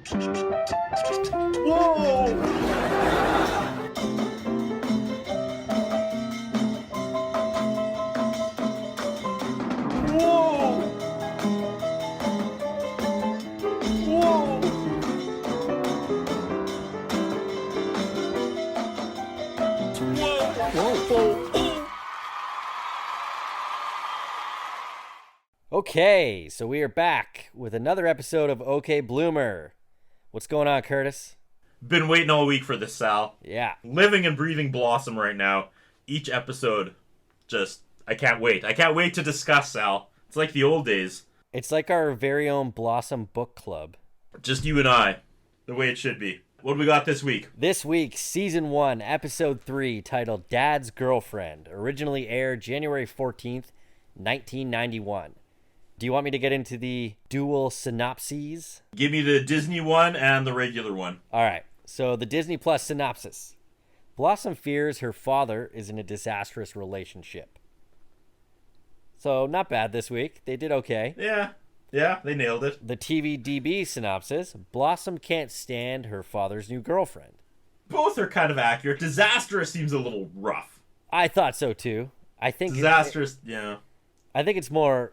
Okay, so we are back with another episode of OK Bloomer. What's going on, Curtis? Been waiting all week for this, Sal. Yeah. Living and breathing Blossom right now. Each episode, I can't wait. I can't wait to discuss, Sal. It's like the old days. It's like our very own Blossom book club. Just you and I, the way it should be. What do we got this week? This week, Season 1, Episode 3, titled Dad's Girlfriend, originally aired January 14th, 1991. Do you want me to get into the dual synopses? Give me the Disney one and the regular one. All right. So the Disney Plus synopsis. Blossom fears her father is in a disastrous relationship. So not bad this week. They did okay. Yeah, they nailed it. The TVDB synopsis. Blossom can't stand her father's new girlfriend. Both are kind of accurate. Disastrous seems a little rough. I thought so too. I think yeah. I think it's more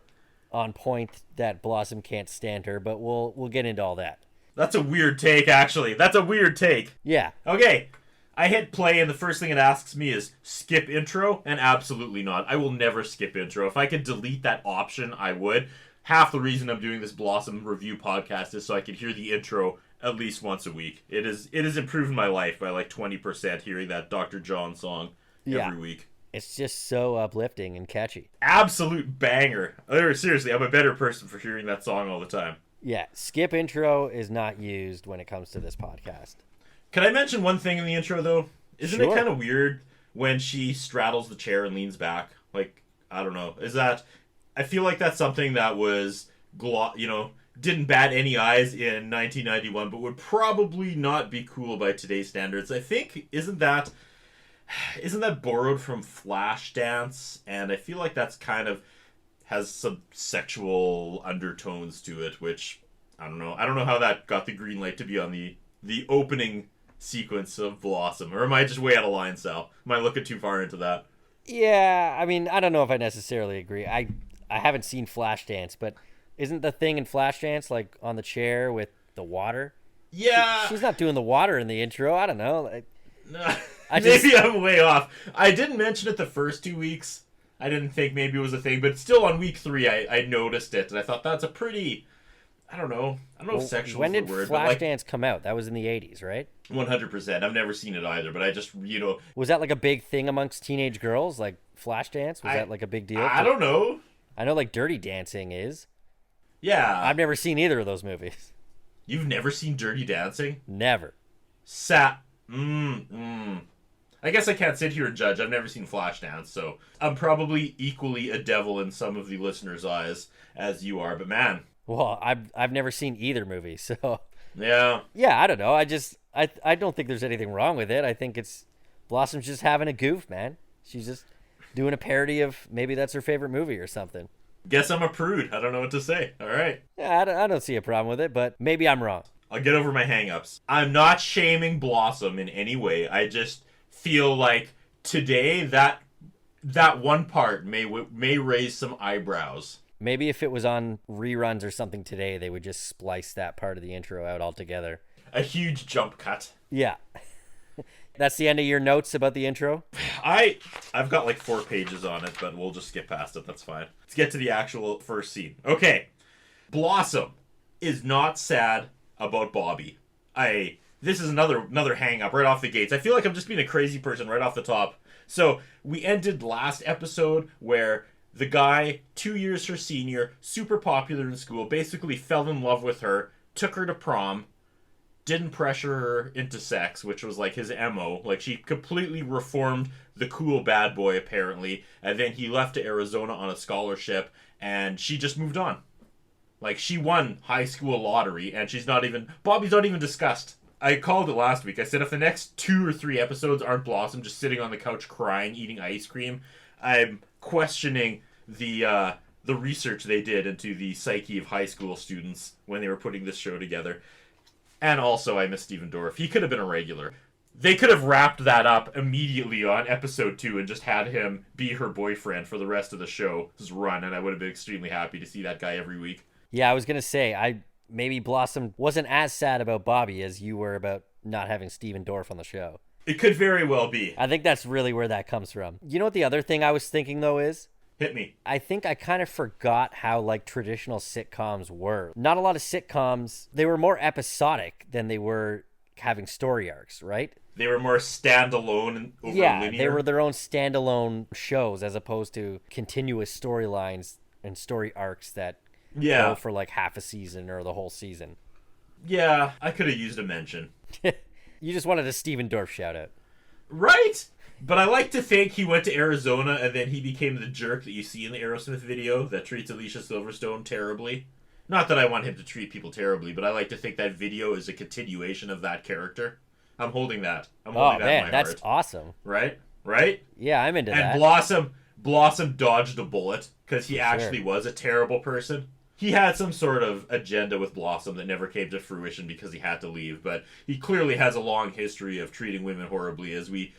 on point that Blossom can't stand her, but we'll get into all that. That's a weird take, actually. That's a weird take. Yeah. Okay. I hit play, and the first thing it asks me is skip intro, and absolutely not. I will never skip intro. If I could delete that option, I would. Half the reason I'm doing this Blossom review podcast is so I can hear the intro at least once a week. It has improved my life by like 20% hearing that Dr. John song every week. It's just so uplifting and catchy. Absolute banger. Seriously, I'm a better person for hearing that song all the time. Yeah, skip intro is not used when it comes to this podcast. Can I mention one thing in the intro, though? Isn't it kind of weird when she straddles the chair and leans back? Like, I don't know. I feel like that's something that was, didn't bat any eyes in 1991, but would probably not be cool by today's standards. I think, isn't that borrowed from Flashdance? And I feel like that's kind of has some sexual undertones to it, which I don't know. I don't know how that got the green light to be on the opening sequence of Blossom. Or am I just way out of line, Sal? Am I looking too far into that? Yeah, I mean, I don't know if I necessarily agree. I haven't seen Flashdance, but isn't the thing in Flashdance like on the chair with the water? Yeah. She's not doing the water in the intro. I don't know. No. Maybe I'm way off. I didn't mention it the first 2 weeks. I didn't think maybe it was a thing, but still on week 3 I noticed it, and I thought that's a pretty, I don't know if sexual is the word. When did Flashdance come out? That was in the 80s, right? 100%. I've never seen it either, but I just, Was that like a big thing amongst teenage girls, like Flashdance? Was that like a big deal? I don't know. I know like Dirty Dancing is. Yeah. I've never seen either of those movies. You've never seen Dirty Dancing? Never. I guess I can't sit here and judge. I've never seen Flashdance, so I'm probably equally a devil in some of the listeners' eyes as you are, but man. Well, I've never seen either movie, so yeah, I don't know. I don't think there's anything wrong with it. I think it's Blossom's just having a goof, man. She's just doing a parody of maybe that's her favorite movie or something. Guess I'm a prude. I don't know what to say. All right. Yeah, I don't see a problem with it, but maybe I'm wrong. I'll get over my hang-ups. I'm not shaming Blossom in any way. I just feel like today that one part may raise some eyebrows. Maybe if it was on reruns or something today, they would just splice that part of the intro out altogether. A huge jump cut. Yeah. That's the end of your notes about the intro? I've got like 4 pages on it, but we'll just skip past it. That's fine. Let's get to the actual first scene. Okay. Blossom is not sad about Bobby. This is another hang up right off the gates. I feel like I'm just being a crazy person right off the top. So we ended last episode where the guy, 2 years her senior, super popular in school, basically fell in love with her, took her to prom, didn't pressure her into sex, which was like his MO. Like she completely reformed the cool bad boy apparently, and then he left to Arizona on a scholarship, and she just moved on. Like she won high school lottery, and Bobby's not even discussed. I called it last week. I said if the next 2 or 3 episodes aren't Blossom just sitting on the couch crying, eating ice cream, I'm questioning the research they did into the psyche of high school students when they were putting this show together. And also, I miss Steven Dorff. He could have been a regular. They could have wrapped that up immediately on episode 2 and just had him be her boyfriend for the rest of the show's run, and I would have been extremely happy to see that guy every week. Yeah, I was going to say, maybe Blossom wasn't as sad about Bobby as you were about not having Steven Dorff on the show. It could very well be. I think that's really where that comes from. You know what the other thing I was thinking, though, is? Hit me. I think I kind of forgot how, like, traditional sitcoms were. Not a lot of sitcoms, they were more episodic than they were having story arcs, right? They were more standalone and over linear. They were their own standalone shows as opposed to continuous storylines and story arcs that go for like half a season or the whole season. Yeah, I could have used a mention. You just wanted a Steven Dorff shout out. Right? But I like to think he went to Arizona and then he became the jerk that you see in the Aerosmith video that treats Alicia Silverstone terribly. Not that I want him to treat people terribly, but I like to think that video is a continuation of that character. I'm holding that. I'm holding that in my that's heart. awesome. Right? Right? Yeah, I'm into that. And Blossom dodged a bullet because he actually was a terrible person. He had some sort of agenda with Blossom that never came to fruition because he had to leave, but he clearly has a long history of treating women horribly as we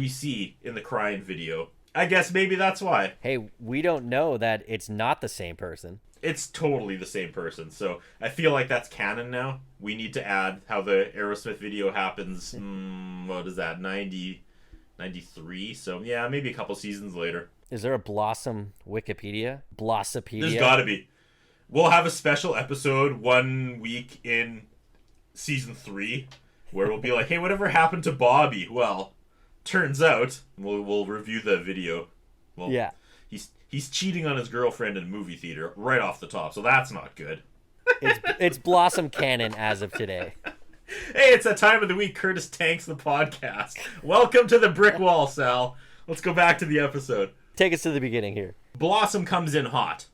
see in the crying video. I guess maybe that's why. Hey, we don't know that it's not the same person. It's totally the same person, so I feel like that's canon now. We need to add how the Aerosmith video happens, what is that, 93? So yeah, maybe a couple seasons later. Is there a Blossom Wikipedia? Blossopedia? There's gotta be. We'll have a special episode 1 week in season 3 where we'll be like, hey, whatever happened to Bobby? Well, turns out, we'll review the video. Well, yeah. He's cheating on his girlfriend in a movie theater right off the top, so that's not good. It's Blossom canon as of today. Hey, it's that time of the week Curtis tanks the podcast. Welcome to the brick wall, Sal. Let's go back to the episode. Take us to the beginning here. Blossom comes in hot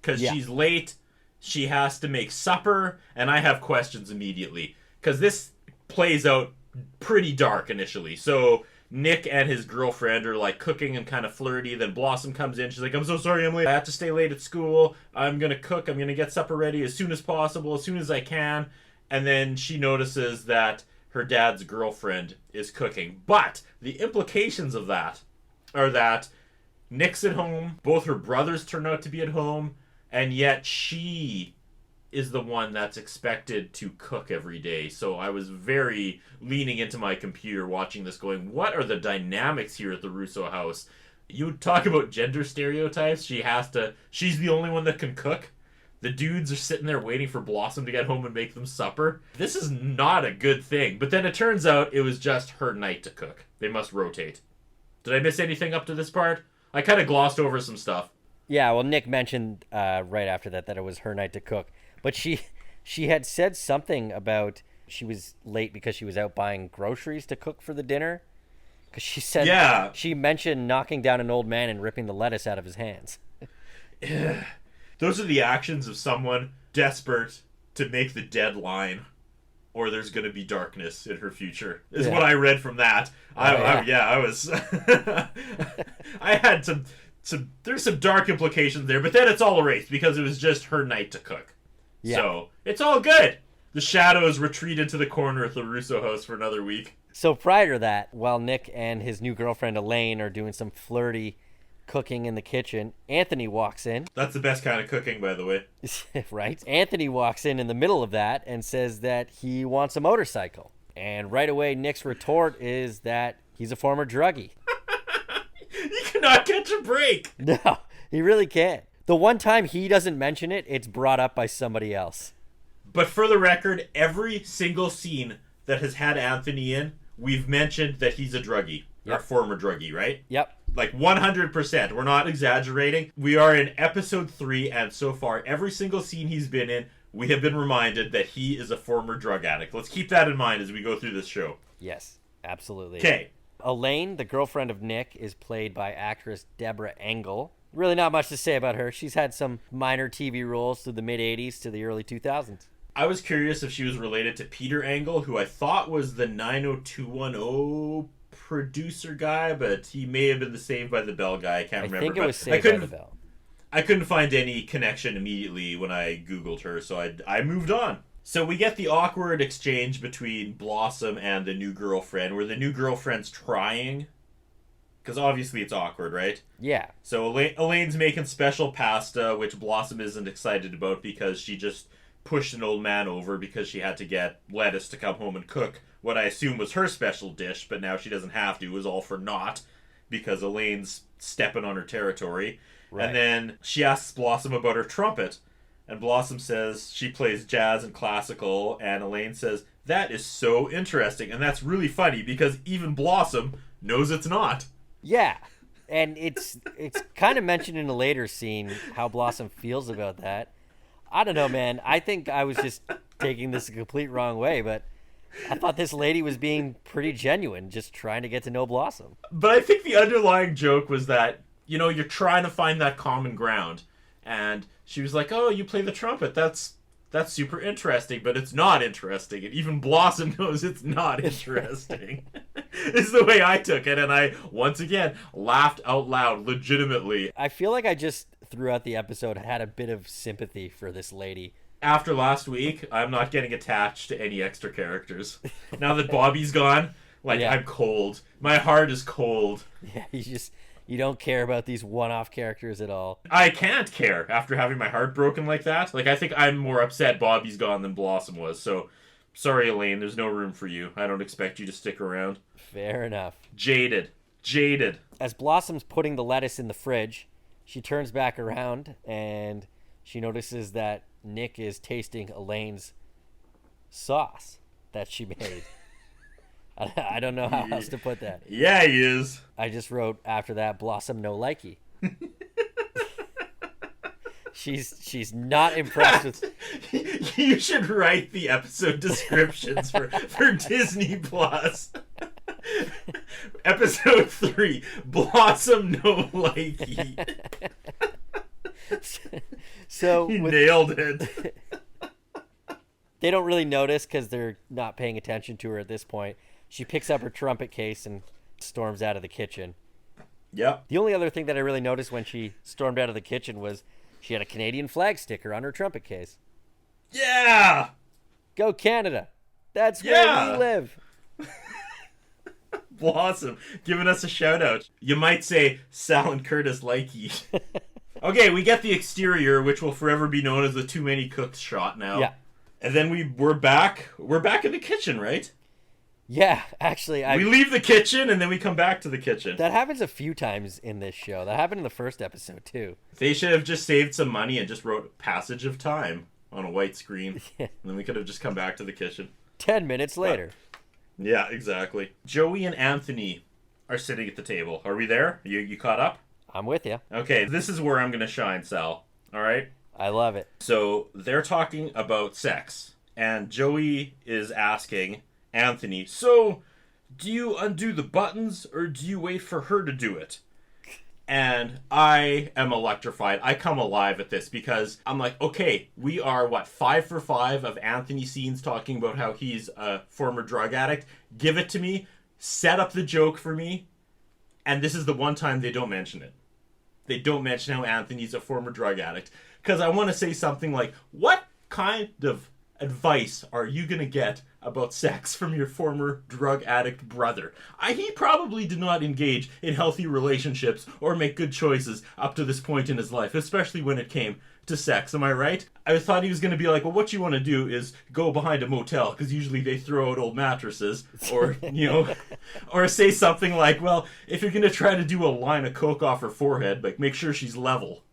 because she's late. She has to make supper, and I have questions immediately because this plays out pretty dark initially. So Nick and his girlfriend are like cooking and kind of flirty. Then Blossom comes in. She's like, I'm so sorry I'm late. I have to stay late at school. I'm going to cook. I'm going to get supper ready as soon as possible, as soon as I can. And then she notices that her dad's girlfriend is cooking. But the implications of that are that Nick's at home. Both her brothers turn out to be at home. And yet she is the one that's expected to cook every day. So I was very leaning into my computer watching this going, what are the dynamics here at the Russo house? You talk about gender stereotypes. She's the only one that can cook. The dudes are sitting there waiting for Blossom to get home and make them supper. This is not a good thing. But then it turns out it was just her night to cook. They must rotate. Did I miss anything up to this part? I kind of glossed over some stuff. Yeah, well, Nick mentioned right after that it was her night to cook. But she had said something about she was late because she was out buying groceries to cook for the dinner. Because she said she mentioned knocking down an old man and ripping the lettuce out of his hands. Those are the actions of someone desperate to make the deadline, or there's going to be darkness in her future, is what I read from that. I was... I had there's some dark implications there, but then it's all erased because it was just her night to cook. Yeah. So, it's all good. The shadows retreat into the corner at the Russo house for another week. So prior to that, while Nick and his new girlfriend Elaine are doing some flirty cooking in the kitchen, Anthony walks in. That's the best kind of cooking, by the way. Right? Anthony walks in the middle of that and says that he wants a motorcycle. And right away, Nick's retort is that he's a former druggie. You cannot catch a break. No, he really can't. The one time he doesn't mention it, it's brought up by somebody else. But for the record, every single scene that has had Anthony in, we've mentioned that he's a druggie. Or former druggie, right? Yep. Like 100%. We're not exaggerating. We are in episode 3, and so far, every single scene he's been in, we have been reminded that he is a former drug addict. Let's keep that in mind as we go through this show. Yes, absolutely. Okay. Elaine, the girlfriend of Nick, is played by actress Deborah Engel. Really not much to say about her. She's had some minor TV roles through the mid-'80s to the early 2000s. I was curious if she was related to Peter Engel, who I thought was the 90210 producer guy, but he may have been the Saved by the Bell guy. I can't remember. I think it was Saved by the Bell. I couldn't find any connection immediately when I Googled her, so I moved on. So we get the awkward exchange between Blossom and the new girlfriend, where the new girlfriend's trying, because obviously it's awkward, right? Yeah. So Elaine's making special pasta, which Blossom isn't excited about because she just pushed an old man over because she had to get lettuce to come home and cook what I assume was her special dish, but now she doesn't have to. It was all for naught because Elaine's stepping on her territory. Right. And then she asks Blossom about her trumpet. And Blossom says she plays jazz and classical, and Elaine says, that is so interesting. And that's really funny because even Blossom knows it's not. Yeah. And it's kind of mentioned in a later scene how Blossom feels about that. I don't know, man. I think I was just taking this a complete wrong way, but I thought this lady was being pretty genuine, just trying to get to know Blossom. But I think the underlying joke was that, you're trying to find that common ground. And she was like, oh, you play the trumpet. That's super interesting, but it's not interesting. And even Blossom knows it's not interesting. This is the way I took it. And I, once again, laughed out loud, legitimately. I feel like I just, throughout the episode, had a bit of sympathy for this lady. After last week, I'm not getting attached to any extra characters. Now that Bobby's gone, I'm cold. My heart is cold. Yeah, you don't care about these one-off characters at all. I can't care after having my heart broken like that. I think I'm more upset Bobby's gone than Blossom was. So, sorry, Elaine, there's no room for you. I don't expect you to stick around. Fair enough. Jaded. As Blossom's putting the lettuce in the fridge, she turns back around and she notices that Nick is tasting Elaine's sauce that she made. I don't know how else to put that. Yeah, he is. I just wrote after that, Blossom no likey. She's not impressed with. You should write the episode descriptions for Disney Plus. Episode 3, Blossom no likey. So he nailed it. They don't really notice because they're not paying attention to her at this point. She picks up her trumpet case and storms out of the kitchen. Yep. The only other thing that I really noticed when she stormed out of the kitchen was she had a Canadian flag sticker on her trumpet case. Yeah! Go Canada. That's where we live. Blossom, giving us a shout out. You might say Sal and Curtis likey. Okay, we get the exterior, which will forever be known as the too many cooks shot now. Yeah. And then we're back in the kitchen, right? Yeah, actually, we leave the kitchen and then we come back to the kitchen. That happens a few times in this show. That happened in the first episode too. They should have just saved some money and just wrote "Passage of Time" on a white screen, and then we could have just come back to the kitchen. 10 minutes later. Yeah, exactly. Joey and Anthony are sitting at the table. Are we there? You caught up? I'm with you. Okay, this is where I'm gonna shine, Sal. All right. I love it. So they're talking about sex, and Joey is asking Anthony, so do you undo the buttons or do you wait for her to do it? And I am electrified. I come alive at this because I'm like, okay, we are 5 for 5 of Anthony scenes talking about how he's a former drug addict. Give it to me, set up the joke for me, and this is the one time they don't mention it. They don't mention how Anthony's a former drug addict. Because I want to say something like, what kind of advice are you going to get about sex from your former drug addict brother? He probably did not engage in healthy relationships or make good choices up to this point in his life, especially when it came to sex. Am I right? I thought he was going to be like, well, what you want to do is go behind a motel, because usually they throw out old mattresses, or, or say something like, well, if you're going to try to do a line of coke off her forehead, make sure she's level.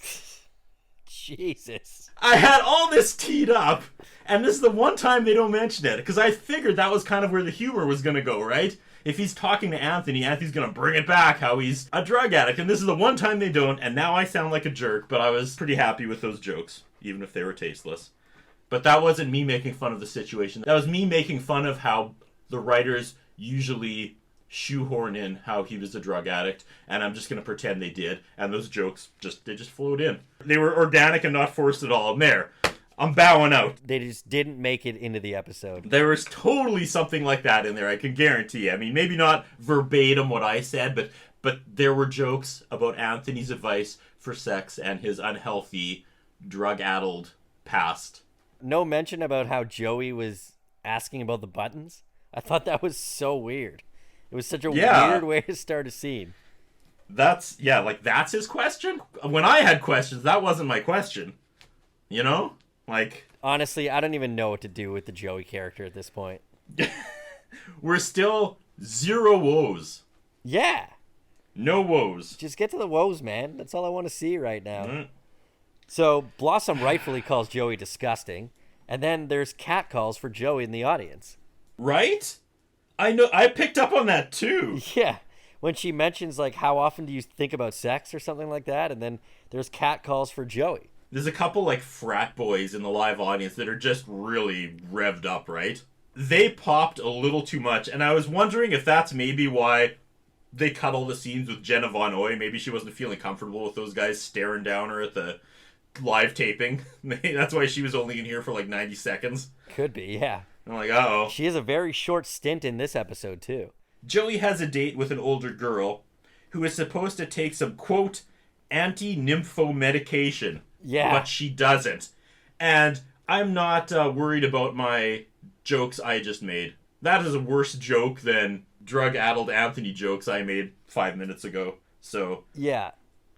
Jesus. I had all this teed up, and this is the one time they don't mention it, because I figured that was kind of where the humor was going to go, right? If he's talking to Anthony, Anthony's going to bring it back, how he's a drug addict, and this is the one time they don't, and now I sound like a jerk, but I was pretty happy with those jokes, even if they were tasteless. But that wasn't me making fun of the situation. That was me making fun of how the writers usually shoehorn in how he was a drug addict, and I'm just going to pretend they did, and those jokes just flowed in. They were organic and not forced at all. And there, I'm bowing out. They just didn't make it into the episode. There was totally something like that in there, I can guarantee. I mean, maybe not verbatim what I said, but there were jokes about Anthony's advice for sex and his unhealthy, drug-addled past. no mention about how Joey was asking about the buttons. I thought that was so weird. It was such a weird way to start a scene. That's his question? When I had questions, that wasn't my question. You know? Like... Honestly, I don't even know what to do with the Joey character at this point. We're still 0 woes. Yeah. No woes. Just get to the woes, man. That's all I want to see right now. Mm. So Blossom rightfully calls Joey disgusting, and then there's catcalls for Joey in the audience. Right? I know. I picked up on that too. Yeah. When she mentions, like, how often do you think about sex or something like that, and then there's catcalls for Joey. There's a couple, like, frat boys in the live audience that are just really revved up, right? They popped a little too much, and I was wondering if that's maybe why they cut all the scenes with Jenna Von Oy. Maybe she wasn't feeling comfortable with those guys staring down her at the live taping. That's why she was only in here for, like, 90 seconds. Could be, yeah. I'm like, uh-oh. She has a very short stint in this episode, too. Joey has a date with an older girl who is supposed to take some, quote, anti-nympho medication. Yeah. But she doesn't. And I'm not worried about my jokes I just made. That is a worse joke than drug-addled Anthony jokes I made 5 minutes ago. So, yeah,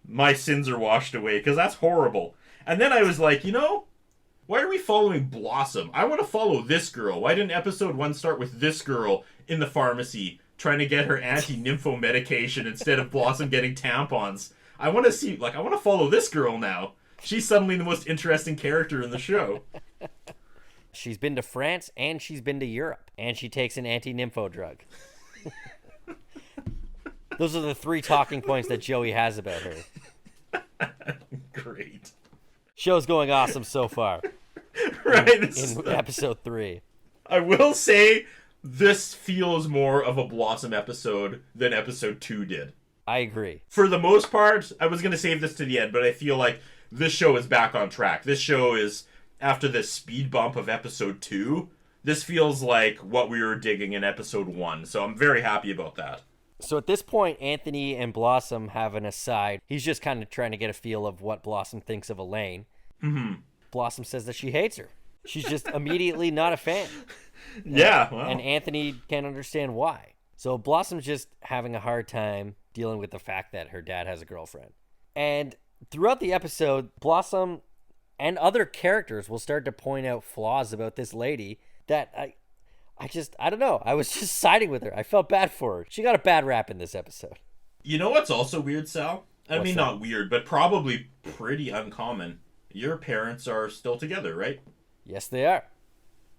my sins are washed away, because that's horrible. And then I was like, you know, why are we following Blossom? I want to follow this girl. Why didn't episode 1 start with this girl in the pharmacy trying to get her anti-nympho medication instead of Blossom getting tampons? I want to follow this girl now. She's suddenly the most interesting character in the show. She's been to France and she's been to Europe. And she takes an anti-nympho drug. Those are the 3 talking points that Joey has about her. Great. Show's going awesome so far. Right. In episode 3. I will say this feels more of a Blossom episode than episode 2 did. I agree. For the most part, I was going to save this to the end, but I feel like this show is back on track. This show is, after the speed bump of episode 2, this feels like what we were digging in episode 1. So I'm very happy about that. So at this point, Anthony and Blossom have an aside. He's just kind of trying to get a feel of what Blossom thinks of Elaine. Mm-hmm. Blossom says that she hates her. She's just immediately not a fan. Yeah. Well. And Anthony can't understand why. So Blossom's just having a hard time dealing with the fact that her dad has a girlfriend. And throughout the episode, Blossom and other characters will start to point out flaws about this lady that I don't know. I was just siding with her. I felt bad for her. She got a bad rap in this episode. You know what's also weird, Sal? I mean, that? Not weird, but probably pretty uncommon. Your parents are still together, right? Yes, they are.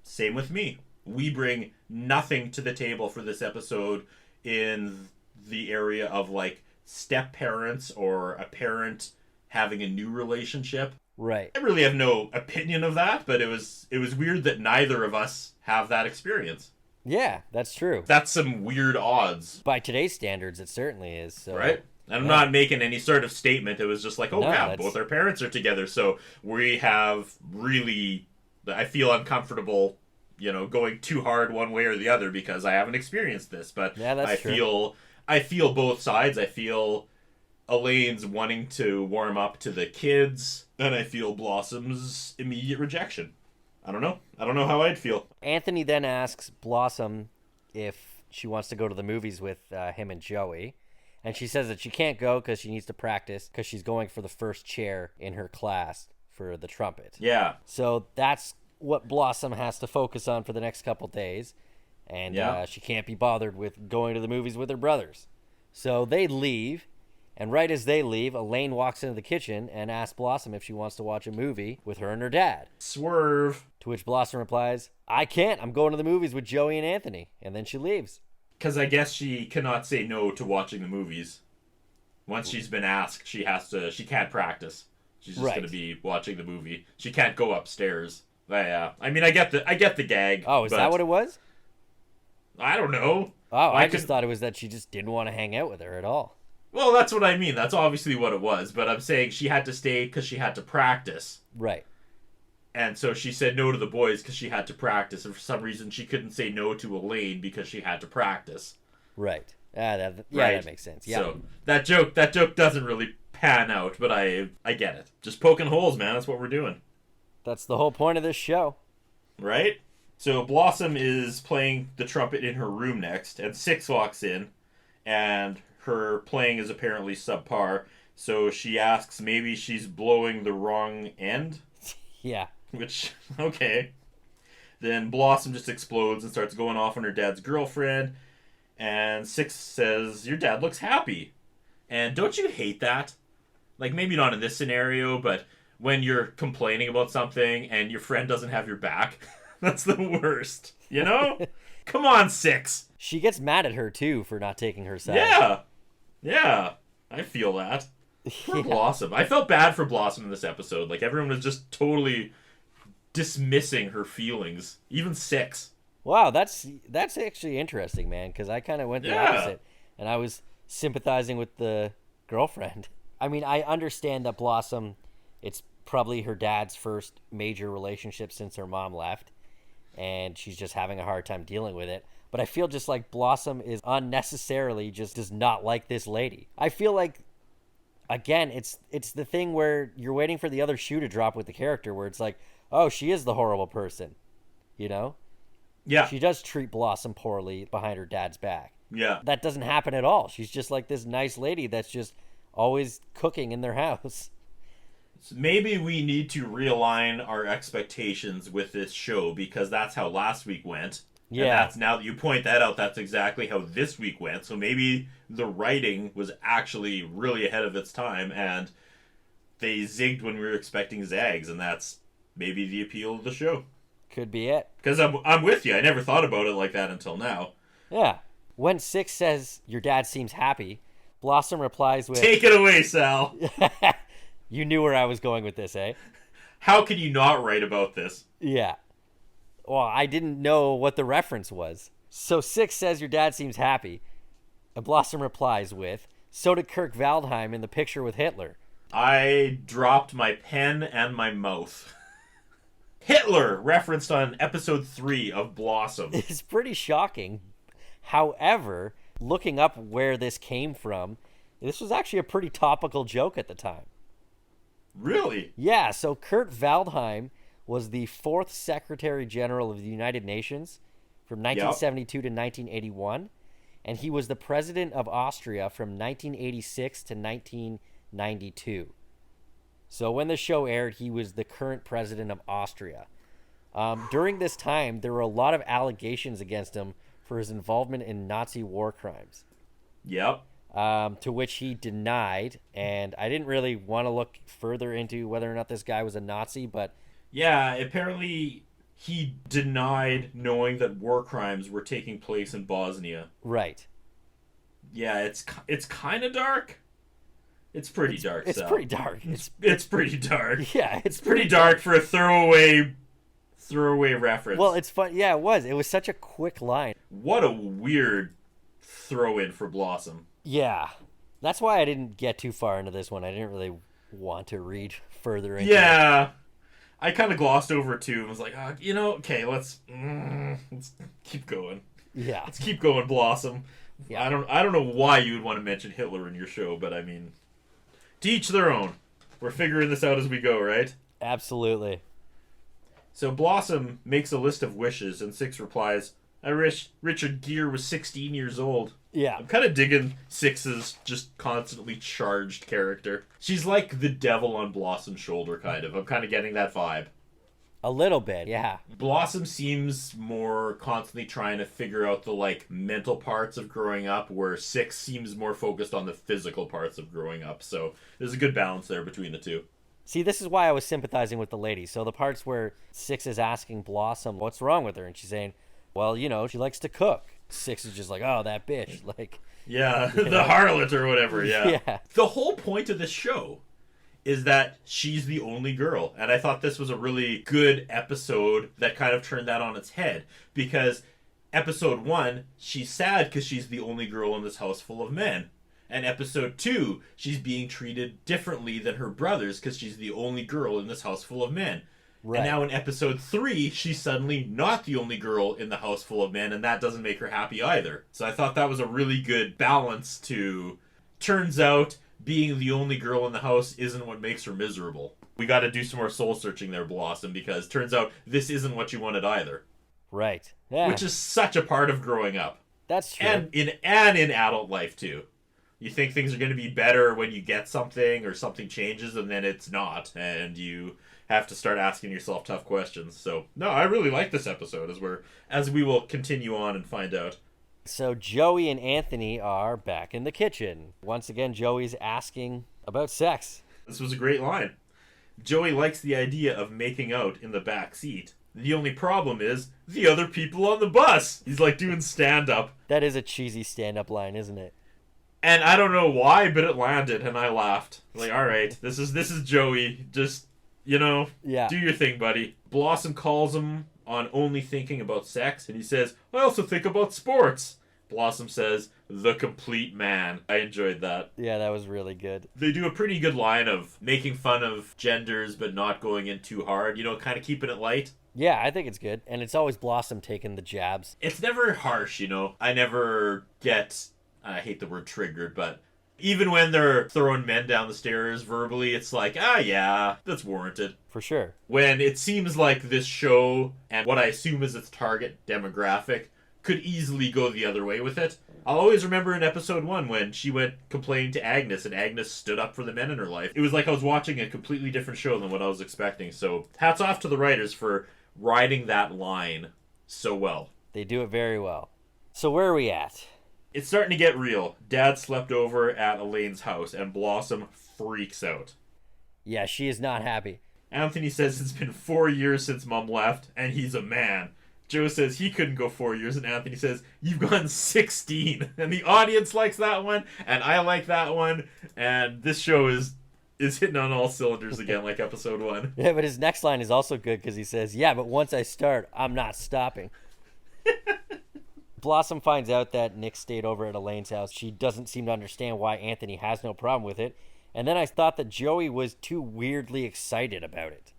Same with me. We bring nothing to the table for this episode in the area of, like, step-parents or a parent having a new relationship. Right. I really have no opinion of that, but it was weird that neither of us have that experience. Yeah, that's true. That's some weird odds. By today's standards, it certainly is. So. Right? And I'm not making any sort of statement. It was just like, both our parents are together. So we have really, I feel uncomfortable, going too hard one way or the other because I haven't experienced this. But yeah, that's true. I feel both sides. I feel Elaine's wanting to warm up to the kids, and I feel Blossom's immediate rejection. I don't know. I don't know how I'd feel. Anthony then asks Blossom if she wants to go to the movies with him and Joey. And she says that she can't go because she needs to practice because she's going for the first chair in her class for the trumpet. Yeah. So that's what Blossom has to focus on for the next couple days. And she can't be bothered with going to the movies with her brothers. So they leave. And right as they leave, Elaine walks into the kitchen and asks Blossom if she wants to watch a movie with her and her dad. Swerve. To which Blossom replies, "I can't. I'm going to the movies with Joey and Anthony." And then she leaves. Because I guess she cannot say no to watching the movies. Once she's been asked, she can't practice. She's just going to be watching the movie. She can't go upstairs. Yeah. I mean, I get the gag. Oh, is that what it was? I don't know. Oh, I just thought it was that she just didn't want to hang out with her at all. Well, that's what I mean. That's obviously what it was. But I'm saying she had to stay because she had to practice. Right. And so she said no to the boys because she had to practice. And for some reason, she couldn't say no to Elaine because she had to practice. Right. That makes sense. Yeah. So that joke doesn't really pan out, but I get it. Just poking holes, man. That's what we're doing. That's the whole point of this show. Right? So Blossom is playing the trumpet in her room next, and Six walks in, and her playing is apparently subpar, so she asks maybe she's blowing the wrong end? Yeah. Which, okay. Then Blossom just explodes and starts going off on her dad's girlfriend, and Six says, your dad looks happy. And don't you hate that? Like, maybe not in this scenario, but when you're complaining about something and your friend doesn't have your back, that's the worst, you know? Come on, Six. She gets mad at her, too, for not taking her side. Yeah, I feel that. Poor Blossom. I felt bad for Blossom in this episode. Like, everyone was just totally dismissing her feelings. Even Six. Wow, that's actually interesting, man, because I kind of went the opposite, and I was sympathizing with the girlfriend. I mean, I understand that Blossom, it's probably her dad's first major relationship since her mom left, and she's just having a hard time dealing with it. But I feel just like Blossom is unnecessarily just does not like this lady. I feel like, again, it's the thing where you're waiting for the other shoe to drop with the character, where it's like, oh, she is the horrible person, you know? Yeah. She does treat Blossom poorly behind her dad's back. Yeah. That doesn't happen at all. She's just like this nice lady that's just always cooking in their house. So maybe we need to realign our expectations with this show, because that's how last week went. Yeah. And that's, now that you point that out, that's exactly how this week went. So maybe the writing was actually really ahead of its time, and they zigged when we were expecting zags, and that's maybe the appeal of the show. Could be it. Because I'm with you. I never thought about it like that until now. Yeah. When Six says, your dad seems happy, Blossom replies with, take it away, Sal. You knew where I was going with this, eh? How can you not write about this? Yeah. Well, I didn't know what the reference was. So Six says, your dad seems happy. And Blossom replies with, so did Kirk Waldheim in the picture with Hitler. I dropped my pen and my mouth. Hitler, referenced on episode 3 of Blossom. It's pretty shocking. However, looking up where this came from, this was actually a pretty topical joke at the time. Really? Yeah, so Kurt Waldheim was the 4th Secretary General of the United Nations from 1972 to 1981, and he was the president of Austria from 1986 to 1992. So when the show aired, he was the current president of Austria. During this time, there were a lot of allegations against him for his involvement in Nazi war crimes. Yep. To which he denied, and I didn't really want to look further into whether or not this guy was a Nazi, but... Yeah, apparently he denied knowing that war crimes were taking place in Bosnia. Right. Yeah, it's kind of dark. It's pretty dark, It's Sal. pretty dark. It's pretty dark. Yeah, It's pretty dark for a throwaway reference. Well, it's fun. Yeah, it was. It was such a quick line. What a weird throw-in for Blossom. Yeah. That's why I didn't get too far into this one. I didn't really want to read further into it. Yeah. I kind of glossed over it too and was like, okay, let's keep going. Yeah. Let's keep going, Blossom. Yeah. I don't know why you would want to mention Hitler in your show, but I mean, to each their own. We're figuring this out as we go, right? Absolutely. So Blossom makes a list of wishes, and Six replies, I wish Richard Gere was 16 years old. Yeah. I'm kind of digging Six's just constantly charged character. She's like the devil on Blossom's shoulder, kind of. I'm kind of getting that vibe. A little bit, yeah. Blossom seems more constantly trying to figure out the, mental parts of growing up, where Six seems more focused on the physical parts of growing up. So there's a good balance there between the two. See, this is why I was sympathizing with the lady. So the parts where Six is asking Blossom what's wrong with her, and she's saying, well, she likes to cook. Six is just like, oh, that bitch. Yeah, the harlot or whatever, yeah. Yeah. The whole point of this show is that she's the only girl. And I thought this was a really good episode that kind of turned that on its head. Because episode 1, she's sad because she's the only girl in this house full of men. And episode 2, she's being treated differently than her brothers because she's the only girl in this house full of men. Right. And now in episode 3, she's suddenly not the only girl in the house full of men, and that doesn't make her happy either. So I thought that was a really good balance to... Turns out, being the only girl in the house isn't what makes her miserable. We got to do some more soul searching there, Blossom, because turns out this isn't what you wanted either. Right. Yeah. Which is such a part of growing up. That's true. And in adult life, too. You think things are going to be better when you get something or something changes, and then it's not. And you have to start asking yourself tough questions. So, no, I really like this episode as we will continue on and find out. So Joey and Anthony are back in the kitchen. Once again, Joey's asking about sex. This was a great line. Joey likes the idea of making out in the back seat. The only problem is the other people on the bus. He's like doing stand-up. That is a cheesy stand-up line, isn't it? And I don't know why, but it landed, and I laughed. Like, all right, this is Joey. Just, do your thing, buddy. Blossom calls him on only thinking about sex, and he says, I also think about sports. Blossom says, the complete man. I enjoyed that. Yeah, that was really good. They do a pretty good line of making fun of genders, but not going in too hard, kind of keeping it light. Yeah, I think it's good. And it's always Blossom taking the jabs. It's never harsh, I never get, I hate the word triggered, but even when they're throwing men down the stairs verbally, it's like, yeah, that's warranted. For sure. When it seems like this show, and what I assume is its target demographic, could easily go the other way with it. I'll always remember in episode 1 when she went complaining to Agnes, and Agnes stood up for the men in her life. It was like I was watching a completely different show than what I was expecting. So hats off to the writers for riding that line so well. They do it very well. So where are we at? It's starting to get real. Dad slept over at Elaine's house, and Blossom freaks out. Yeah, she is not happy. Anthony says it's been 4 years since Mom left, and he's a man. Joe says he couldn't go 4 years, and Anthony says, you've gone 16. And the audience likes that one, and I like that one, and this show is hitting on all cylinders again, like episode 1. Yeah, but his next line is also good, because he says, yeah, but once I start, I'm not stopping. Blossom finds out that Nick stayed over at Elaine's house. She doesn't seem to understand why Anthony has no problem with it. And then I thought that Joey was too weirdly excited about it.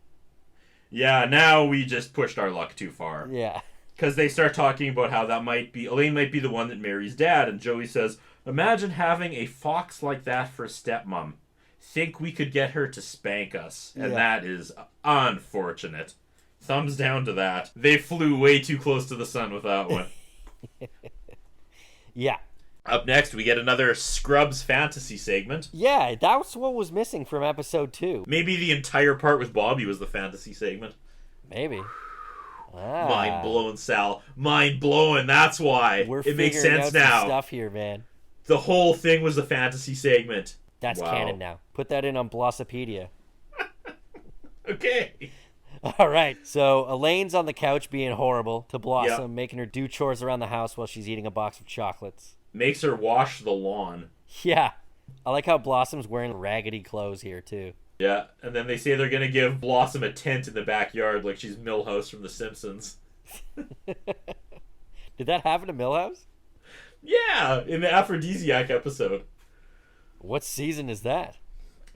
Yeah, now we just pushed our luck too far. Yeah. Because they start talking about how Elaine might be the one that marries Dad, and Joey says, imagine having a fox like that for a stepmom. Think we could get her to spank us. And that is unfortunate. Thumbs down to that. They flew way too close to the sun with that one. Yeah. Up next, we get another Scrubs fantasy segment. Yeah, that's what was missing from episode 2. Maybe the entire part with Bobby was the fantasy segment. Maybe. Mind blown, Sal. Mind blowing. That's why. It makes sense now. Some stuff here, man. The whole thing was a fantasy segment. That's canon now. Put that in on Blossopedia. Okay. All right. So Elaine's on the couch being horrible to Blossom, making her do chores around the house while she's eating a box of chocolates. Makes her wash the lawn. Yeah. I like how Blossom's wearing raggedy clothes here, too. Yeah, and then they say they're going to give Blossom a tent in the backyard like she's Milhouse from The Simpsons. Did that happen to Milhouse? Yeah, in the Aphrodisiac episode. What season is that?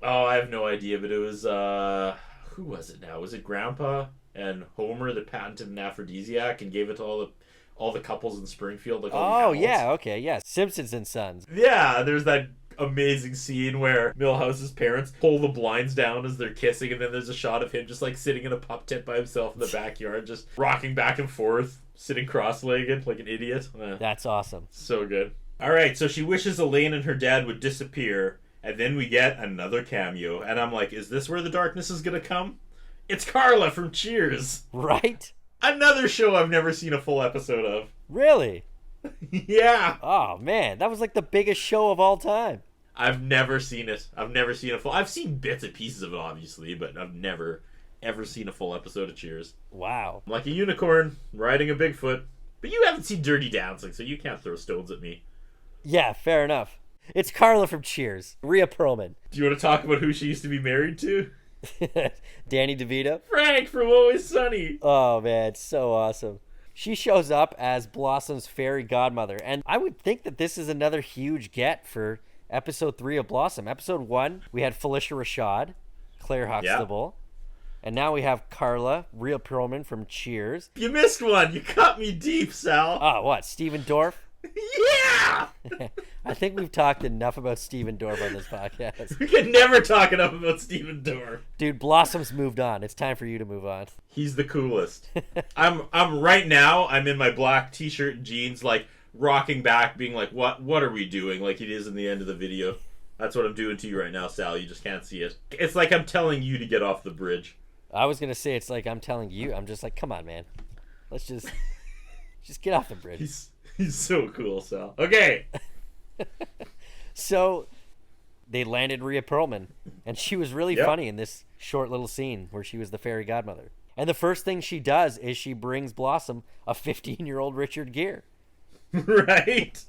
Oh, I have no idea, but it was, who was it now? Was it Grandpa and Homer that patented an aphrodisiac and gave it to all the couples in Springfield? Like all the okay, yeah. Simpsons and Sons. Yeah, there's that amazing scene where Milhouse's parents pull the blinds down as they're kissing, and then there's a shot of him just like sitting in a pup tent by himself in the backyard, just rocking back and forth, sitting cross-legged like an idiot. That's awesome. So good. All right, so she wishes Elaine and her dad would disappear, and then we get another cameo, and I'm like, is this where the darkness is gonna come? It's Carla from Cheers. Right? Another show I've never seen a full episode of. Really? Yeah. Oh, man. That was like the biggest show of all time. I've never seen it. I've never seen a full... I've seen bits and pieces of it, obviously, but I've never, ever seen a full episode of Cheers. Wow. I'm like a unicorn riding a Bigfoot. But you haven't seen Dirty Dancing, so you can't throw stones at me. Yeah, fair enough. It's Carla from Cheers. Rhea Perlman. Do you want to talk about who she used to be married to? Danny DeVito. Frank from Always Sunny. Oh, man. It's so awesome. She shows up as Blossom's fairy godmother. And I would think that this is another huge get for episode 3 of Blossom. Episode 1, we had Felicia Rashad, Claire Huxtable. Yeah. And now we have Carla, Rhea Perlman from Cheers. You missed one. You cut me deep, Sal. Oh, what? Stephen Dorff? Yeah! I think we've talked enough about Steven Dorff on this podcast. We can never talk enough about Steven Dorff. Dude, Blossom's moved on. It's time for you to move on. He's the coolest. I'm right now, I'm in my black t-shirt and jeans, like, rocking back, being like, what are we doing? Like it is in the end of the video. That's what I'm doing to you right now, Sal. You just can't see it. It's like I'm telling you to get off the bridge. I was going to say, it's like I'm telling you. I'm just like, come on, man. Let's just get off the bridge. He's so cool, Sal. Okay. So they landed Rhea Perlman, and she was really Yep. funny in this short little scene where she was the fairy godmother. And the first thing she does is she brings Blossom a 15-year-old Richard Gere. Right?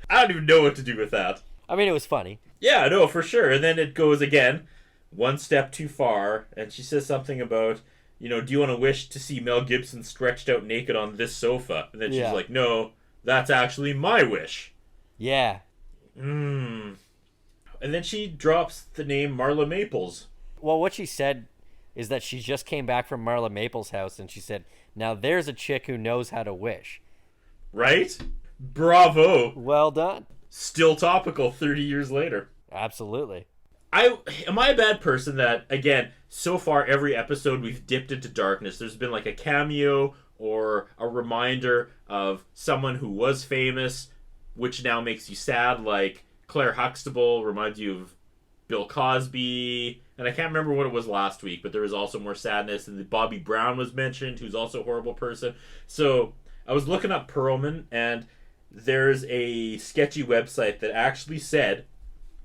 I don't even know what to do with that. I mean, it was funny. Yeah, no, for sure. And then it goes again, one step too far, and she says something about, do you want to wish to see Mel Gibson stretched out naked on this sofa? And then she's like, no, that's actually my wish. Yeah. And then she drops the name Marla Maples. Well, what she said is that she just came back from Marla Maples' house, and she said, now there's a chick who knows how to wish. Right? Bravo. Well done. Still topical 30 years later. Absolutely. Am I a bad person that, again, so far every episode we've dipped into darkness. There's been like a cameo or a reminder of someone who was famous, which now makes you sad, like Claire Huxtable reminds you of Bill Cosby, and I can't remember what it was last week, but there was also more sadness, and Bobby Brown was mentioned, who's also a horrible person. So I was looking up Perlman, and there's a sketchy website that actually said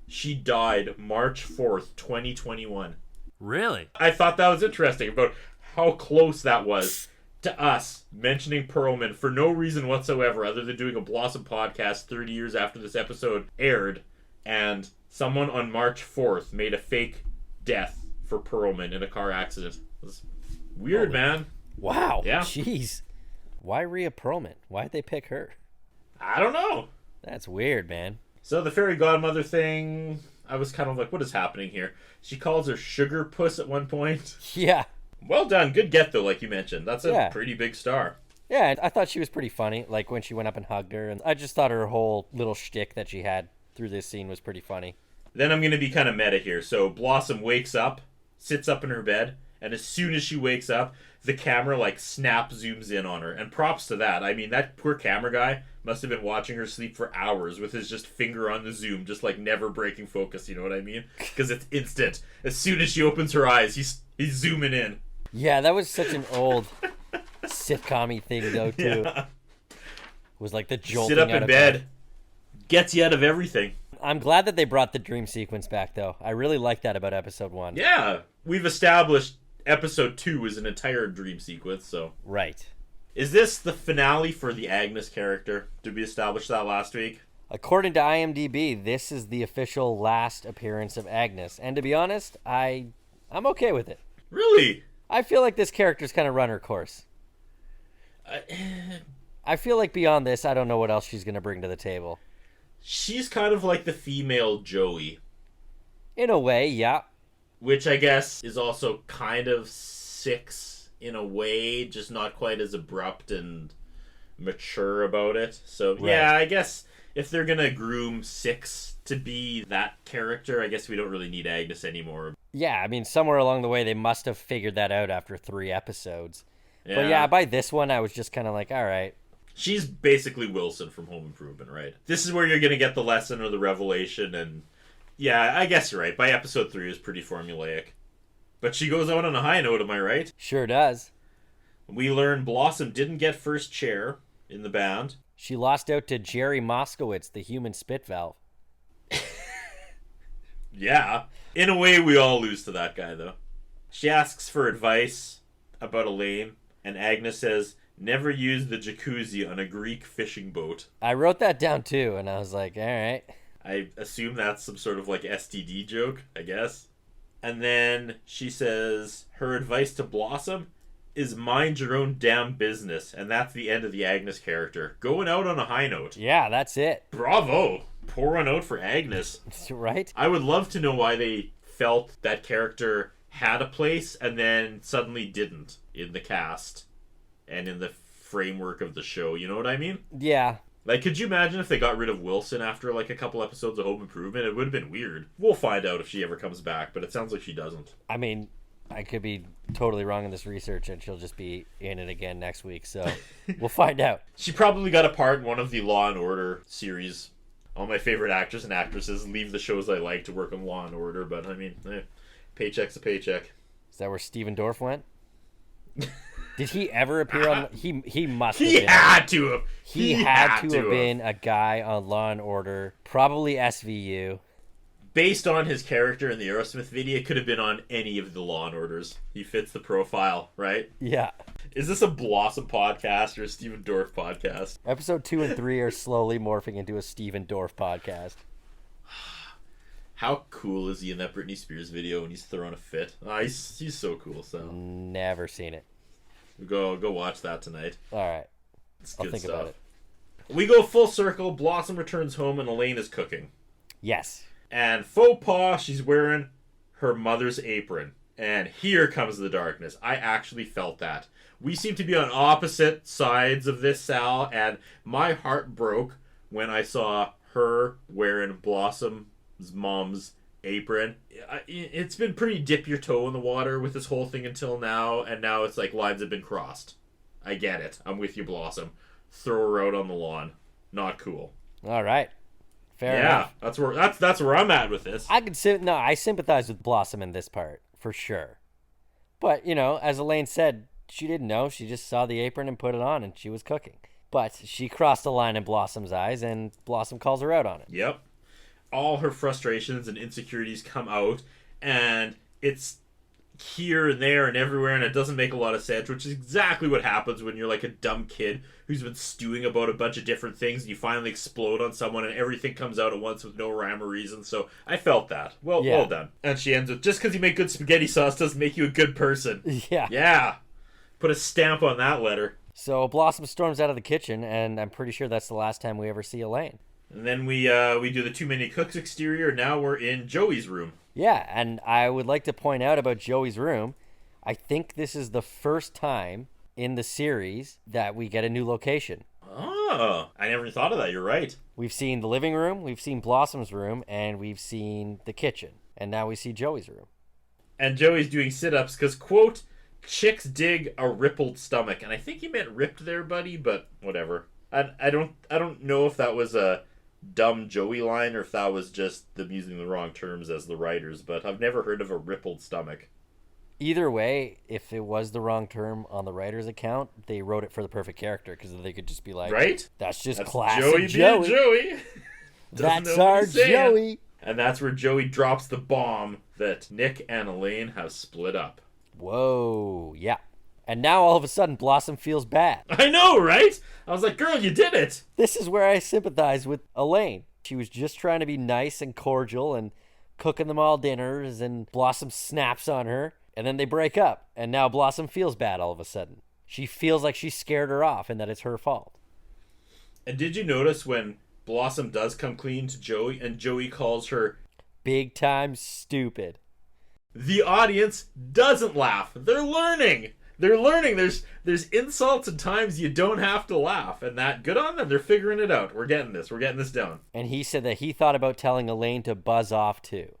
she died March 4th, 2021. Really? I thought that was interesting about how close that was to us mentioning Perlman for no reason whatsoever other than doing a Blossom podcast 30 years after this episode aired, and someone on March 4th made a fake death for Perlman in a car accident. It was weird, man. Wow. Yeah. Jeez. Why Rhea Perlman? Why'd they pick her? I don't know. That's weird, man. So the fairy godmother thing, I was kind of like, what is happening here? She calls her sugar puss at one point. Yeah. Well done. Good get, though, like you mentioned. That's a Yeah. pretty big star. Yeah, I thought she was pretty funny, like when she went up and hugged her. And I just thought her whole little shtick that she had through this scene was pretty funny. Then I'm going to be kind of meta here. So Blossom wakes up, sits up in her bed, and as soon as she wakes up, the camera, like, snap zooms in on her. And props to that. I mean, that poor camera guy must have been watching her sleep for hours with his just finger on the zoom, just, like, never breaking focus, you know what I mean? Because it's instant. As soon as she opens her eyes, he's zooming in. Yeah, that was such an old sitcom-y thing, though, too. Yeah. It was like the jolting Sit up out in of bed. Gets you out of everything. I'm glad that they brought the dream sequence back, though. I really like that about episode 1. Yeah. We've established episode 2 is an entire dream sequence, so... Right. Is this the finale for the Agnes character? Did we establish that last week? According to IMDb, this is the official last appearance of Agnes. And to be honest, I'm okay with it. Really? I feel like this character's kind of run her course. I feel like beyond this, I don't know what else she's going to bring to the table. She's kind of like the female Joey. In a way, yeah. Which I guess is also kind of Six in a way, just not quite as abrupt and mature about it. So, Right. Yeah, I guess if they're going to groom Six to be that character, I guess we don't really need Agnes anymore. Yeah, I mean, somewhere along the way, they must have figured that out after 3 episodes. But yeah, by this one, I was just kind of like, all right. She's basically Wilson from Home Improvement, right? This is where you're going to get the lesson or the revelation, and yeah, I guess you're right. By episode 3 is pretty formulaic. But she goes out on a high note, am I right? Sure does. We learn Blossom didn't get first chair in the band. She lost out to Jerry Moskowitz, the human spit valve. Yeah. In a way, we all lose to that guy, though. She asks for advice about Elaine, and Agnes says, never use the jacuzzi on a Greek fishing boat. I wrote that down too, and I was like, all right. I assume that's some sort of like STD joke, I guess. And then she says her advice to Blossom is mind your own damn business. And that's the end of the Agnes character. Going out on a high note. Yeah, that's it. Bravo. Pour one out for Agnes. Right? I would love to know why they felt that character had a place and then suddenly didn't in the cast and in the framework of the show. You know what I mean? Yeah. Like, could you imagine if they got rid of Wilson after, like, a couple episodes of Home Improvement? It would have been weird. We'll find out if she ever comes back, but it sounds like she doesn't. I mean, I could be totally wrong in this research, and she'll just be in it again next week, so we'll find out. She probably got a part in one of the Law & Order series. All my favorite actors and actresses leave the shows I like to work on Law & Order, but, I mean, paycheck's a paycheck. Is that where Steven Dorff went? Did he ever appear on... He must have He been. had to have. He had to have been a guy on Law & Order, probably SVU. Based on his character in the Aerosmith video, it could have been on any of the Law & Orders. He fits the profile, right? Yeah. Is this a Blossom podcast or a Steven Dorff podcast? Episode 2 and 3 are slowly morphing into a Steven Dorff podcast. How cool is he in that Britney Spears video when he's throwing a fit? He's so cool, so. Never seen it. Go watch that tonight. All right. It's I'll good think stuff. about it. We go full circle. Blossom returns home and Elaine is cooking. Yes. And faux pas, she's wearing her mother's apron. And here comes the darkness. I actually felt that. We seem to be on opposite sides of this, Sal, and my heart broke when I saw her wearing Blossom's mom's apron. It's been pretty dip your toe in the water with this whole thing until now, and now it's like lines have been crossed. I get it. I'm with you, Blossom. Throw her out on the lawn. Not cool. All right. Fair enough. That's where I'm at with this. I sympathize with Blossom in this part, for sure. But, as Elaine said, she didn't know. She just saw the apron and put it on, and she was cooking. But she crossed the line in Blossom's eyes, and Blossom calls her out on it. Yep. All her frustrations and insecurities come out, and it's here and there and everywhere, and it doesn't make a lot of sense, which is exactly what happens when you're like a dumb kid who's been stewing about a bunch of different things, and you finally explode on someone, and everything comes out at once with no rhyme or reason. So I felt that. Well done. And she ends with, just because you make good spaghetti sauce doesn't make you a good person. Yeah. Yeah. Put a stamp on that letter. So Blossom storms out of the kitchen, and I'm pretty sure that's the last time we ever see Elaine. And then we do the Too Many Cooks exterior. Now we're in Joey's room. Yeah, and I would like to point out about Joey's room, I think this is the first time in the series that we get a new location. Oh, I never thought of that. You're right. We've seen the living room, we've seen Blossom's room, and we've seen the kitchen. And now we see Joey's room. And Joey's doing sit-ups because, quote, chicks dig a rippled stomach. And I think he meant ripped there, buddy, but whatever. I don't know if that was a dumb Joey line or if that was just them using the wrong terms as the writers, but I've never heard of a rippled stomach. Either way, if it was the wrong term on the writer's account, they wrote it for the perfect character because they could just be like, right? That's just Joey. classic Joey. That's our Joey. And that's where Joey drops the bomb that Nick and Elaine have split up. Whoa, yeah. And now all of a sudden Blossom feels bad. I know, right? I was like, girl, you did it. This is where I sympathize with Elaine. She was just trying to be nice and cordial and cooking them all dinners, and Blossom snaps on her, and then they break up. And now Blossom feels bad all of a sudden. She feels like she scared her off and that it's her fault. And did you notice when Blossom does come clean to Joey and Joey calls her big time stupid? The audience doesn't laugh. They're learning. There's insults and times you don't have to laugh, and that, good on them. They're figuring it out. We're getting this down. And he said that he thought about telling Elaine to buzz off too.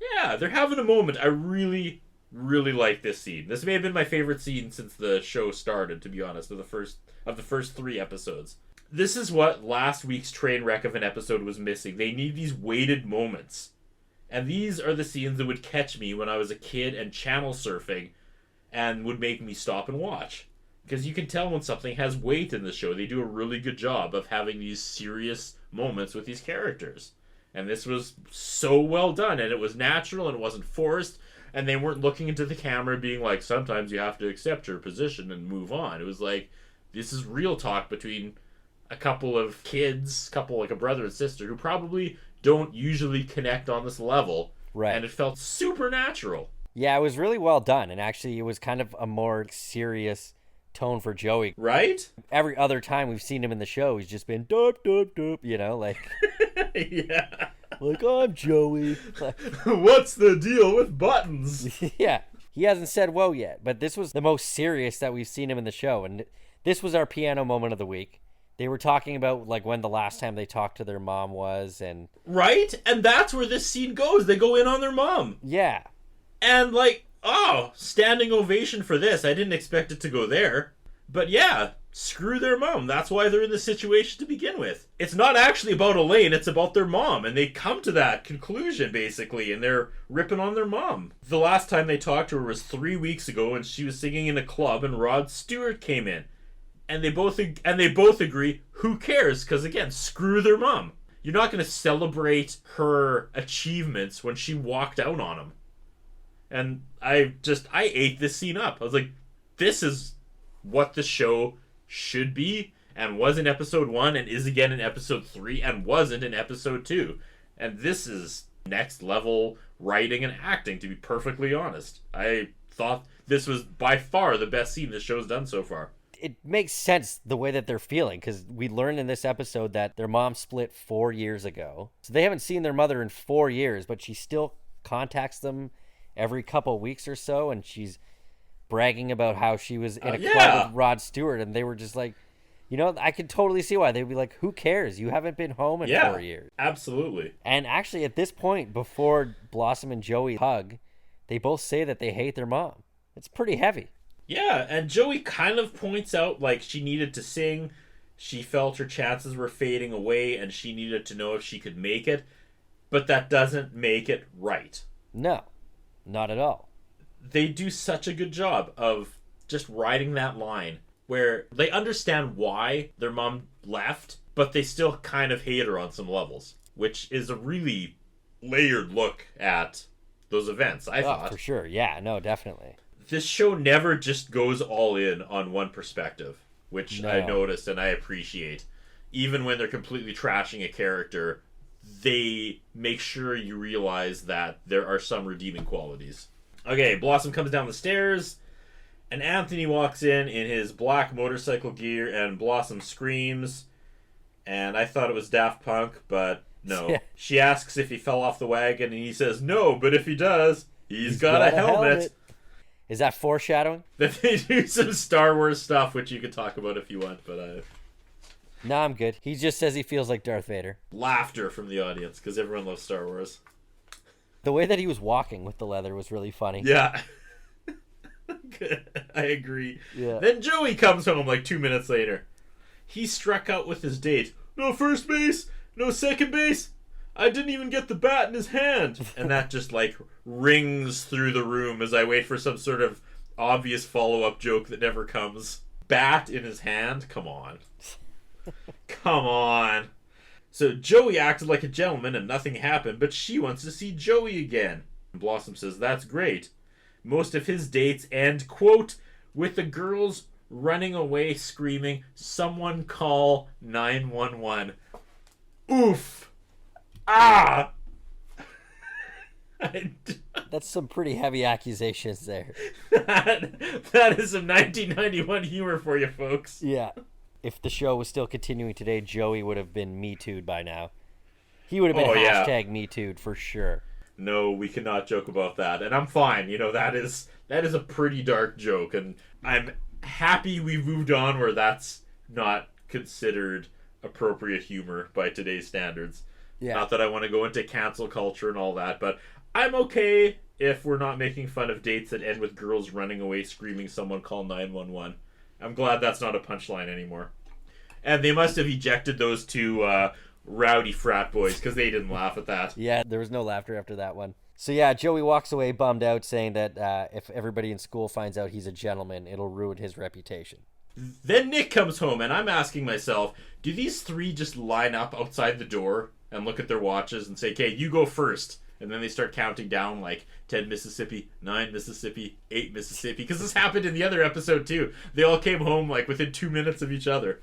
Yeah, they're having a moment. I really, really like this scene. This may have been my favorite scene since the show started, to be honest, of the first 3 episodes. This is what last week's train wreck of an episode was missing. They need these weighted moments. And these are the scenes that would catch me when I was a kid and channel surfing and would make me stop and watch. Because you can tell when something has weight in the show. They do a really good job of having these serious moments with these characters. And this was so well done, and it was natural, and it wasn't forced, and they weren't looking into the camera being like, sometimes you have to accept your position and move on. It was like, this is real talk between a couple of kids, like a brother and sister, who probably don't usually connect on this level. Right. And it felt super natural. Yeah, it was really well done, and actually it was kind of a more serious tone for Joey. Right? Every other time we've seen him in the show, he's just been doop, doop, doop, like... Yeah. Like, I'm Joey. What's the deal with buttons? Yeah. He hasn't said whoa yet, but this was the most serious that we've seen him in the show, and this was our piano moment of the week. They were talking about like when the last time they talked to their mom was, and Right? And that's where this scene goes. They go in on their mom. yeah. And like, oh, standing ovation for this. I didn't expect it to go there. But yeah, screw their mom. That's why they're in this situation to begin with. It's not actually about Elaine, it's about their mom. And they come to that conclusion, basically, and they're ripping on their mom. The last time they talked to her was 3 weeks ago, and she was singing in a club, and Rod Stewart came in. And they both agree, who cares? Because again, screw their mom. You're not going to celebrate her achievements when she walked out on him. And I ate this scene up. I was like, this is what the show should be, and was in episode 1, and is again in episode 3, and wasn't in episode 2. And this is next level writing and acting, to be perfectly honest. I thought this was by far the best scene the show's done so far. It makes sense the way that they're feeling, because we learned in this episode that their mom split 4 years ago. So they haven't seen their mother in 4 years, but she still contacts them every couple weeks or so, and she's bragging about how she was in a club with Rod Stewart, and they were just like, you know, I could totally see why. They'd be like, who cares? You haven't been home in 4 years. Absolutely. And actually, at this point, before Blossom and Joey hug, they both say that they hate their mom. It's pretty heavy. Yeah, and Joey kind of points out, like, she needed to sing. She felt her chances were fading away, and she needed to know if she could make it. But that doesn't make it right. No, not at all. They do such a good job of just riding that line where they understand why their mom left, but they still kind of hate her on some levels, which is a really layered look at those events, I thought. For sure. Yeah, no, definitely. This show never just goes all in on one perspective, which I noticed and I appreciate. Even when they're completely trashing a character, they make sure you realize that there are some redeeming qualities. Okay, Blossom comes down the stairs, and Anthony walks in his black motorcycle gear, and Blossom screams. And I thought it was Daft Punk, but no. Yeah. She asks if he fell off the wagon, and he says no, but if he does, he's got a helmet. Is that foreshadowing? That they do some Star Wars stuff, which you could talk about if you want, but No, I'm good. He just says he feels like Darth Vader. Laughter from the audience, because everyone loves Star Wars. The way that he was walking with the leather was really funny. Yeah. Good. I agree. Yeah. Then Joey comes home like 2 minutes later. He struck out with his date. No first base, no second base. I didn't even get the bat in his hand. And that just like rings through the room as I wait for some sort of obvious follow-up joke that never comes. Bat in his hand? Come on. Come on. So Joey acted like a gentleman and nothing happened, but she wants to see Joey again. Blossom says that's great. Most of his dates end, quote, with the girls running away screaming, "Someone call 911." Oof. Ah! That's some pretty heavy accusations there. That is some 1991 humor for you folks. Yeah. If the show was still continuing today, Joey would have been Me Too'd by now. He would have been hashtag Me Too'd for sure. No, we cannot joke about that. And I'm fine. You know, that is a pretty dark joke. And I'm happy we moved on where that's not considered appropriate humor by today's standards. Yeah. Not that I want to go into cancel culture and all that, but I'm okay if we're not making fun of dates that end with girls running away screaming, "Someone call 911." I'm glad that's not a punchline anymore. And they must have ejected those two rowdy frat boys because they didn't laugh at that. Yeah, there was no laughter after that one. So yeah, Joey walks away bummed out, saying that if everybody in school finds out he's a gentleman, it'll ruin his reputation. Then Nick comes home, and I'm asking myself, do these three just line up outside the door and look at their watches and say, okay, you go first? And then they start counting down like 10 Mississippi, 9 Mississippi, 8 Mississippi. Because this happened in the other episode too. They all came home like within 2 minutes of each other.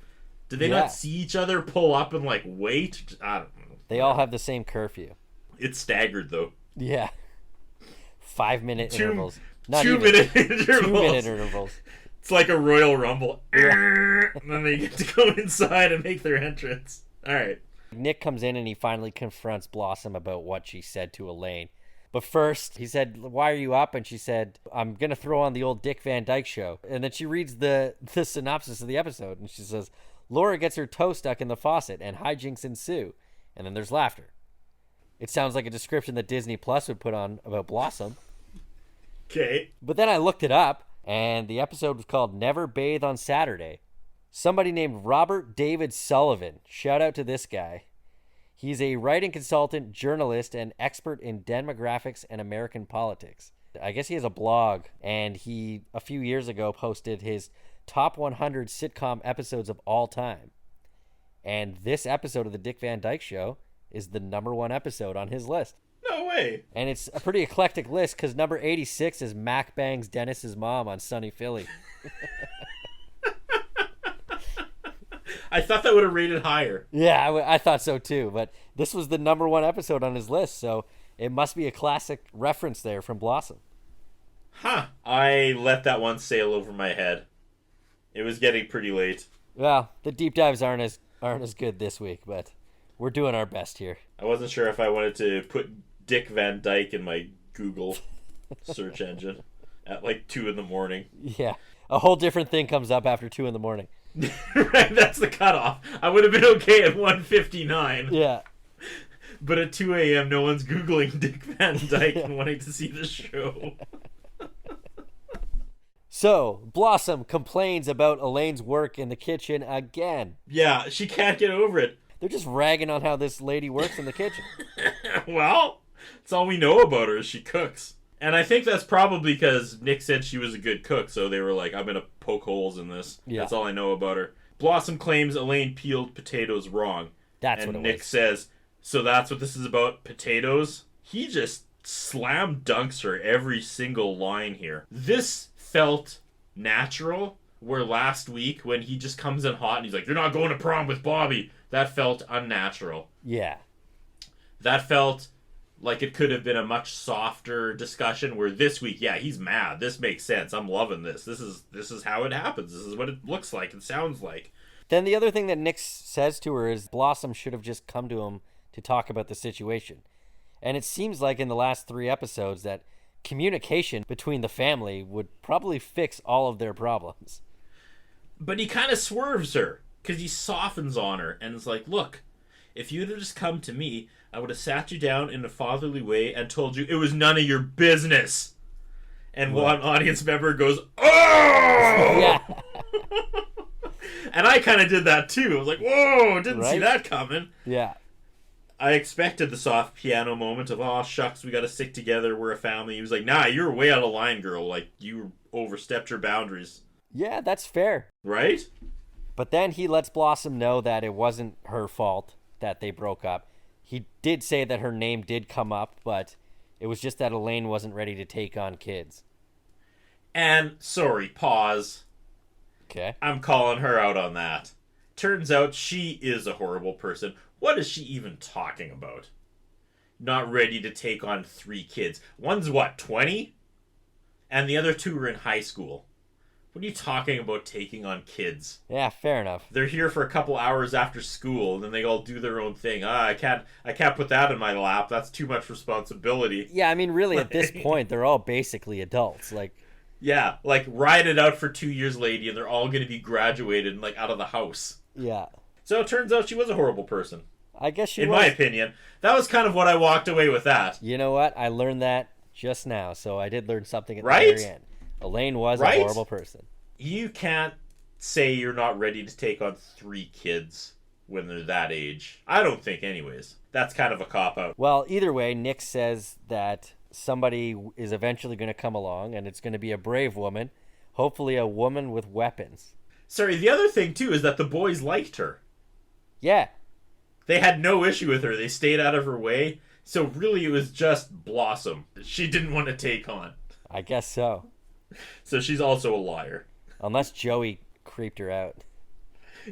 Did they not see each other pull up and like wait? I don't know. They all have the same curfew. It's staggered though. Yeah. 5-minute intervals. Not 2 minute intervals. 2 minute intervals. It's like a Royal Rumble. And then they get to go inside and make their entrance. All right. Nick comes in and he finally confronts Blossom about what she said to Elaine. But first, he said, "Why are you up?" And she said, "I'm going to throw on the old Dick Van Dyke Show." And then she reads the synopsis of the episode, and she says, "Laura gets her toe stuck in the faucet, and hijinks ensue." And then there's laughter. It sounds like a description that Disney Plus would put on about Blossom. Okay. But then I looked it up, and the episode was called Never Bathe on Saturday. Somebody named Robert David Sullivan. Shout out to this guy. He's a writing consultant, journalist, and expert in demographics and American politics. I guess he has a blog, and he, a few years ago, posted his top 100 sitcom episodes of all time. And this episode of The Dick Van Dyke Show is the number 1 episode on his list. No way. And it's a pretty eclectic list because number 86 is Mac bangs Dennis's mom on Sunny Philly. I thought that would have rated higher. Yeah, I thought so too. But this was the number 1 episode on his list, so it must be a classic reference there from Blossom. Huh. I let that one sail over my head. It was getting pretty late. Well, the deep dives aren't as good this week, but we're doing our best here. I wasn't sure if I wanted to put Dick Van Dyke in my Google search engine at like 2 a.m. Yeah, a whole different thing comes up after 2 a.m. Right, that's the cutoff. I would have been okay at 1:59. Yeah. But at 2 a.m., no one's Googling Dick Van Dyke and wanting to see the show. So, Blossom complains about Elaine's work in the kitchen again. Yeah, she can't get over it. They're just ragging on how this lady works in the kitchen. Well, that's all we know about her is she cooks. And I think that's probably because Nick said she was a good cook, so they were like, I'm going to poke holes in this. Yeah. That's all I know about her. Blossom claims Elaine peeled potatoes wrong. That's what it was. And Nick says, so that's what this is about, potatoes? He just slam dunks her every single line here. This felt natural, where last week when he just comes in hot and he's like, you're not going to prom with Bobby. That felt unnatural. Yeah. That felt like it could have been a much softer discussion, where this week, yeah, he's mad. This makes sense. I'm loving this. This is how it happens. This is what it looks like and sounds like. Then the other thing that Nick says to her is Blossom should have just come to him to talk about the situation. And it seems like in the last 3 episodes that communication between the family would probably fix all of their problems. But he kind of swerves her, because he softens on her and is like, look, if you'd have just come to me, I would have sat you down in a fatherly way and told you it was none of your business. And one audience member goes, oh! Yeah. And I kind of did that too. I was like, whoa, didn't see that coming. Yeah. I expected the soft piano moment of, oh, shucks, we got to stick together. We're a family. He was like, nah, you're way out of line, girl. Like, you overstepped your boundaries. Yeah, that's fair. Right? But then he lets Blossom know that it wasn't her fault that they broke up. He did say that her name did come up, but it was just that Elaine wasn't ready to take on kids. And, sorry, pause. Okay. I'm calling her out on that. Turns out she is a horrible person. What is she even talking about? Not ready to take on 3 kids. One's what, 20? And the other 2 are in high school. What are you talking about taking on kids? Yeah, fair enough. They're here for a couple hours after school, and then they all do their own thing. I can't put that in my lap. That's too much responsibility. Yeah, I mean, really, at this point, they're all basically adults. Yeah, ride it out for 2 years, lady, and they're all going to be graduated and, out of the house. Yeah. So it turns out she was a horrible person. I guess she was. In was. my opinion. That was kind of what I walked away with that. You know what? I learned that just now, so I did learn something at the very end. Elaine was a horrible person. You can't say you're not ready to take on 3 kids when they're that age. I don't think anyways. That's kind of a cop-out. Well, either way, Nick says that somebody is eventually going to come along, and it's going to be a brave woman, hopefully a woman with weapons. Sorry, the other thing, too, is that the boys liked her. Yeah. They had no issue with her. They stayed out of her way. So really, it was just Blossom she didn't want to take on. I guess so. So she's also a liar. Unless Joey creeped her out.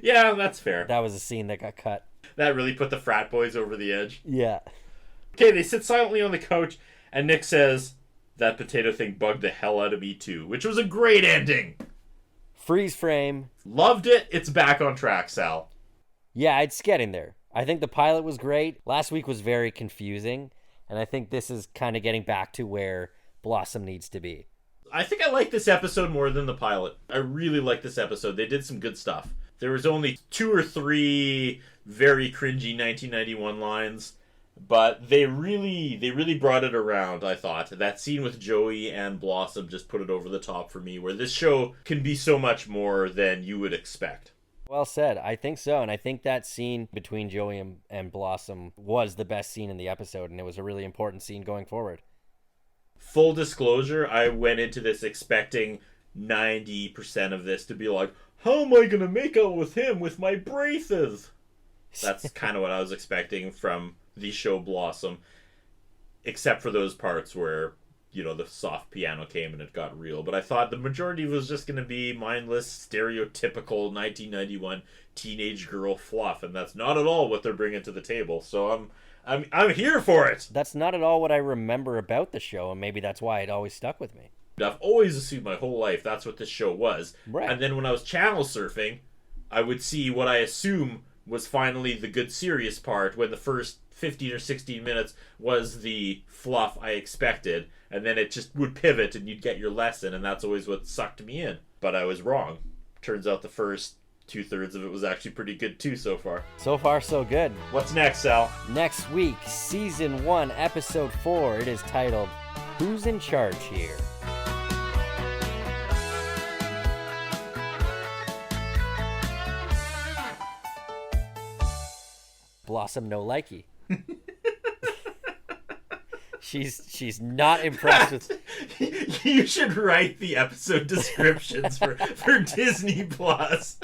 Yeah, that's fair. That was a scene that got cut. That really put the frat boys over the edge. Yeah. Okay, they sit silently on the couch, and Nick says, that potato thing bugged the hell out of me too, which was a great ending. Freeze frame. Loved it. It's back on track, Sal. Yeah, it's getting there. I think the pilot was great. Last week was very confusing. And I think this is kind of getting back to where Blossom needs to be. I think I like this episode more than the pilot. I really like this episode. They did some good stuff. There was only 2 or 3 very cringy 1991 lines, but they really brought it around, I thought. That scene with Joey and Blossom just put it over the top for me, where this show can be so much more than you would expect. Well said. I think so. And I think that scene between Joey and Blossom was the best scene in the episode, and it was a really important scene going forward. Full disclosure, I went into this expecting 90% of this to be like, how am I going to make out with him with my braces? That's kind of what I was expecting from the show Blossom, except for those parts where, you know, the soft piano came and it got real. But I thought the majority was just going to be mindless, stereotypical 1991 teenage girl fluff, and that's not at all what they're bringing to the table. So I'm here for it. That's not at all what I remember about the show, and maybe that's why it always stuck with me. I've always assumed my whole life that's what this show was. Right. And then when I was channel surfing, I would see what I assume was finally the good serious part, when the first 15 or 16 minutes was the fluff I expected, and then it just would pivot and you'd get your lesson, and that's always what sucked me in. But I was wrong. Turns out the first 2/3 of it was actually pretty good too so far. So far, so good. What's next, Sal? Next week, Season 1, Episode 4. It is titled, Who's in Charge Here? Blossom no likey. She's not impressed with. You should write the episode descriptions for Disney Plus.